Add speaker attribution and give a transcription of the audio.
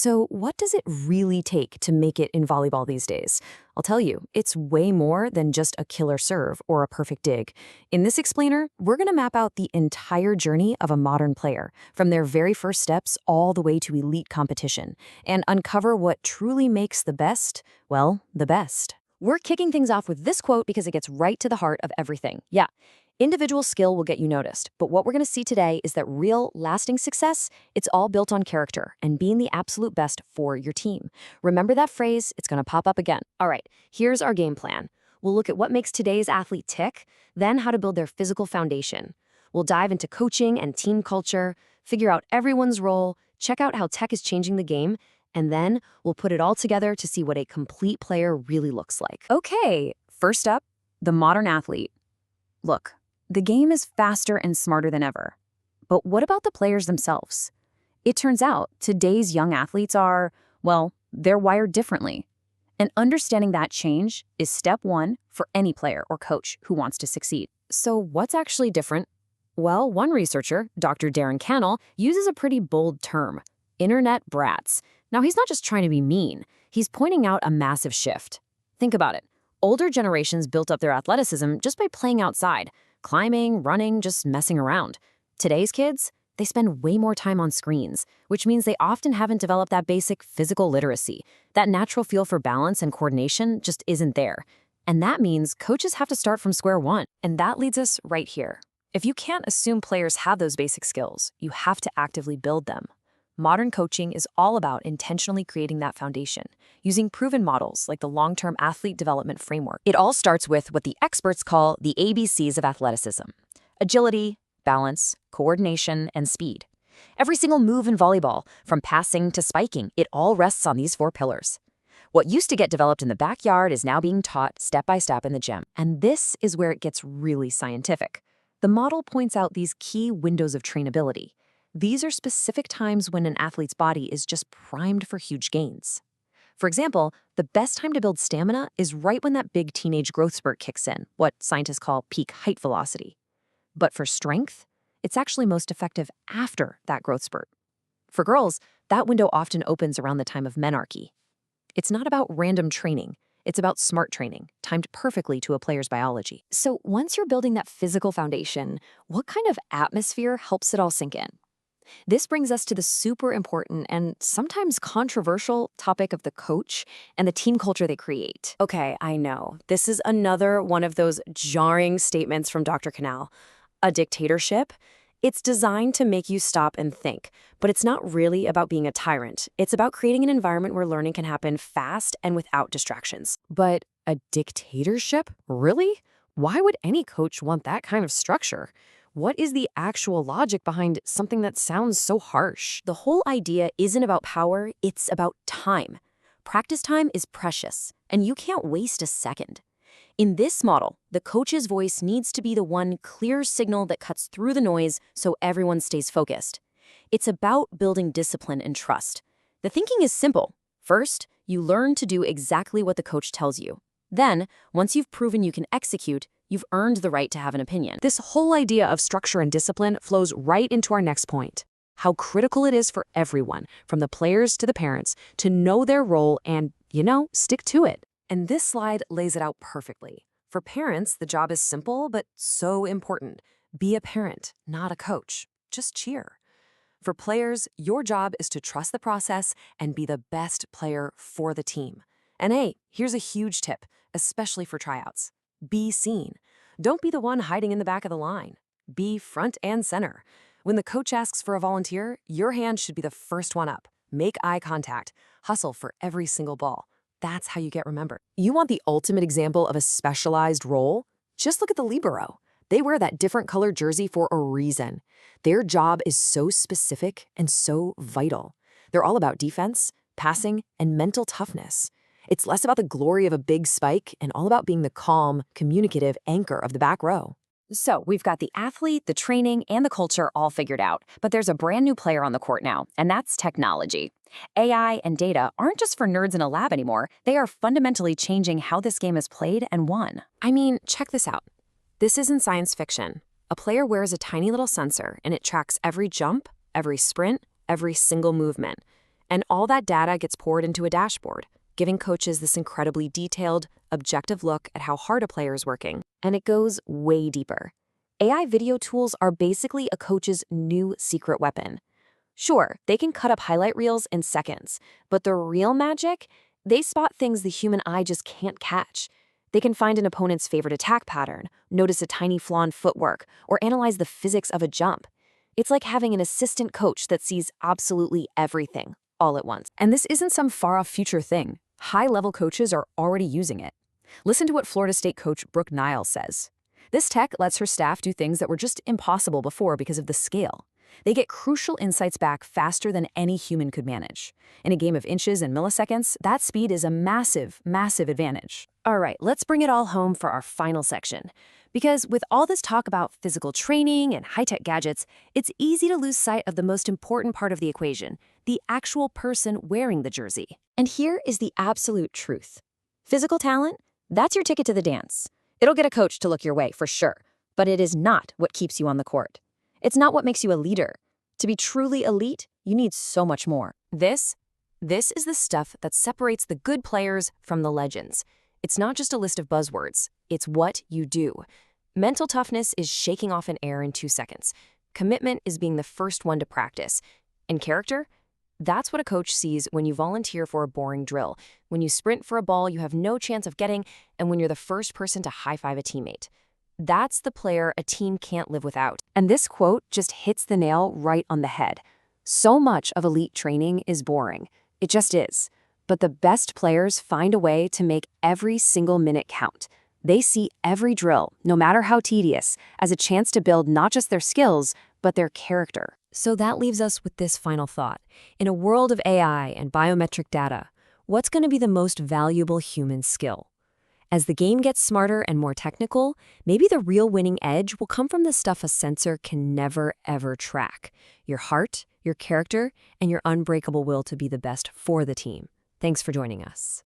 Speaker 1: So what does it really take to make it in volleyball these days? I'll tell you, it's way more than just a killer serve or a perfect dig. In this explainer, we're going to map out the entire journey of a modern player, from their very first steps all the way to elite competition, and uncover what truly makes the best, well, the best. We're kicking things off with this quote because it gets right to the heart of everything. Yeah. Individual skill will get you noticed, but what we're going to see today is that real, lasting success, it's all built on character and being the absolute best for your team. Remember that phrase, it's going to pop up again. All right, here's our game plan. We'll look at what makes today's athlete tick, then how to build their physical foundation. We'll dive into coaching and team culture, figure out everyone's role, check out how tech is changing the game, and then we'll put it all together to see what a complete player really looks like. Okay, first up, the modern athlete. Look. The game is faster and smarter than ever. But what about the players themselves? It turns out today's young athletes are, well, they're wired differently. And understanding that change is step one for any player or coach who wants to succeed. So what's actually different? Well, one researcher, Dr. Darren Cannell, uses a pretty bold term, internet brats. Now, he's not just trying to be mean. He's pointing out a massive shift. Think about it. Older generations built up their athleticism just by playing outside, climbing, running, just messing around. Today's kids, they spend way more time on screens, which means they often haven't developed that basic physical literacy. That natural feel for balance and coordination just isn't there. And that means coaches have to start from square one. And that leads us right here. If you can't assume players have those basic skills, you have to actively build them. Modern coaching is all about intentionally creating that foundation, using proven models like the long-term athlete development framework. It all starts with what the experts call the ABCs of athleticism: agility, balance, coordination, and speed. Every single move in volleyball, from passing to spiking, it all rests on these four pillars. What used to get developed in the backyard is now being taught step by step in the gym. And this is where it gets really scientific. The model points out these key windows of trainability. These are specific times when an athlete's body is just primed for huge gains. For example, the best time to build stamina is right when that big teenage growth spurt kicks in, what scientists call peak height velocity. But for strength, it's actually most effective after that growth spurt. For girls, that window often opens around the time of menarche. It's not about random training. It's about smart training, timed perfectly to a player's biology. So once you're building that physical foundation, what kind of atmosphere helps it all sink in? This brings us to the super important and sometimes controversial topic of the coach and the team culture they create. Okay, I know. This is another one of those jarring statements from Dr. Cannell. A dictatorship? It's designed to make you stop and think, but it's not really about being a tyrant. It's about creating an environment where learning can happen fast and without distractions. But a dictatorship? Really? Why would any coach want that kind of structure? What is the actual logic behind something that sounds so harsh? The whole idea isn't about power, it's about time. Practice time is precious, and you can't waste a second. In this model, the coach's voice needs to be the one clear signal that cuts through the noise so everyone stays focused. It's about building discipline and trust. The thinking is simple. First, you learn to do exactly what the coach tells you. Then, once you've proven you can execute, you've earned the right to have an opinion. This whole idea of structure and discipline flows right into our next point: how critical it is for everyone, from the players to the parents, to know their role and, stick to it. And this slide lays it out perfectly. For parents, the job is simple but so important. Be a parent, not a coach. Just cheer. For players, your job is to trust the process and be the best player for the team. And hey, here's a huge tip, especially for tryouts. Be seen. Don't be the one hiding in the back of the line. Be front and center. When the coach asks for a volunteer, your hand should be the first one up. Make eye contact. Hustle for every single ball. That's how you get remembered. You want the ultimate example of a specialized role? Just look at the libero. They wear that different colored jersey for a reason. Their job is so specific and so vital. They're all about defense, passing, and mental toughness. It's less about the glory of a big spike and all about being the calm, communicative anchor of the back row. So we've got the athlete, the training, and the culture all figured out, but there's a brand new player on the court now, and that's technology. AI and data aren't just for nerds in a lab anymore. They are fundamentally changing how this game is played and won. I mean, check this out. This isn't science fiction. A player wears a tiny little sensor, and it tracks every jump, every sprint, every single movement. And all that data gets poured into a dashboard, giving coaches this incredibly detailed, objective look at how hard a player is working. And it goes way deeper. AI video tools are basically a coach's new secret weapon. Sure, they can cut up highlight reels in seconds, but the real magic? They spot things the human eye just can't catch. They can find an opponent's favorite attack pattern, notice a tiny flaw in footwork, or analyze the physics of a jump. It's like having an assistant coach that sees absolutely everything, all at once. And this isn't some far-off future thing. High-level coaches are already using it. Listen to what Florida State coach Brooke Niles says. This tech lets her staff do things that were just impossible before because of the scale. They get crucial insights back faster than any human could manage. In a game of inches and milliseconds, that speed is a massive, massive advantage. All right, let's bring it all home for our final section. Because with all this talk about physical training and high-tech gadgets, it's easy to lose sight of the most important part of the equation, the actual person wearing the jersey. And here is the absolute truth. Physical talent? That's your ticket to the dance. It'll get a coach to look your way, for sure. But it is not what keeps you on the court. It's not what makes you a leader. To be truly elite, you need so much more. This is the stuff that separates the good players from the legends. It's not just a list of buzzwords. It's what you do. Mental toughness is shaking off an air in 2 seconds. Commitment is being the first one to practice. And character? That's what a coach sees when you volunteer for a boring drill, when you sprint for a ball you have no chance of getting, and when you're the first person to high-five a teammate. That's the player a team can't live without. And this quote just hits the nail right on the head. So much of elite training is boring. It just is. But the best players find a way to make every single minute count. They see every drill, no matter how tedious, as a chance to build not just their skills, but their character. So that leaves us with this final thought. In a world of AI and biometric data, what's going to be the most valuable human skill? As the game gets smarter and more technical, maybe the real winning edge will come from the stuff a sensor can never, ever track. Your heart, your character, and your unbreakable will to be the best for the team. Thanks for joining us.